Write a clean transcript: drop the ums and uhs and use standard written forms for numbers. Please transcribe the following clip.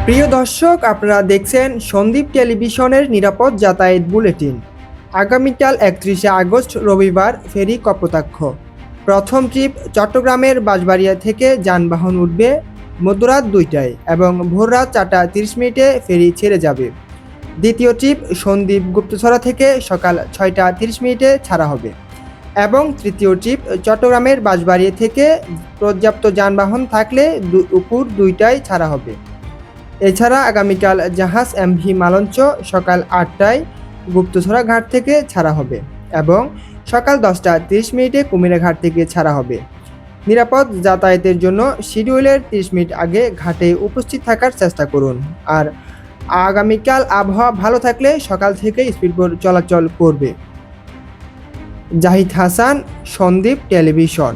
প্রিয় দর্শক, আপনারা দেখছেন সন্দীপ টেলিভিশনের নিরাপদ যাতায়াত বুলেটিন। আগামীকাল 31শে আগস্ট রবিবার ফেরি কপোতাক্ষ। প্রথম ট্রিপ চট্টগ্রামের বাঁশবাড়িয়া থেকে যানবাহন উঠবে মধ্যরাত 2টায় এবং ভোররাত 4:30 ফেরি ছেড়ে যাবে। দ্বিতীয় ট্রিপ সন্দ্বীপ গুপ্তছড়া থেকে সকাল 6:30 ছাড়া হবে এবং তৃতীয় ট্রিপ চট্টগ্রামের বাঁশবাড়িয়া থেকে পর্যাপ্ত যানবাহন থাকলে দুপুর 2টায় ছাড়া হবে। এছাড়া আগামীকাল জাহাজ এমভি মালঞ্চ সকাল 8টায় গুপ্তছড়া ঘাট থেকে ছাড়া হবে এবং সকাল 10:30 কুমিরা ঘাট থেকে ছাড়া হবে। নিরাপদ যাতায়াতের জন্য শিডিউলের 30 মিনিট আগে ঘাটে উপস্থিত থাকার চেষ্টা করুন। আর আগামীকাল আবহাওয়া ভালো থাকলে সকাল থেকে স্পিডবোট চলাচল করবে। জাহিদ হাসান, সন্দীপ টেলিভিশন।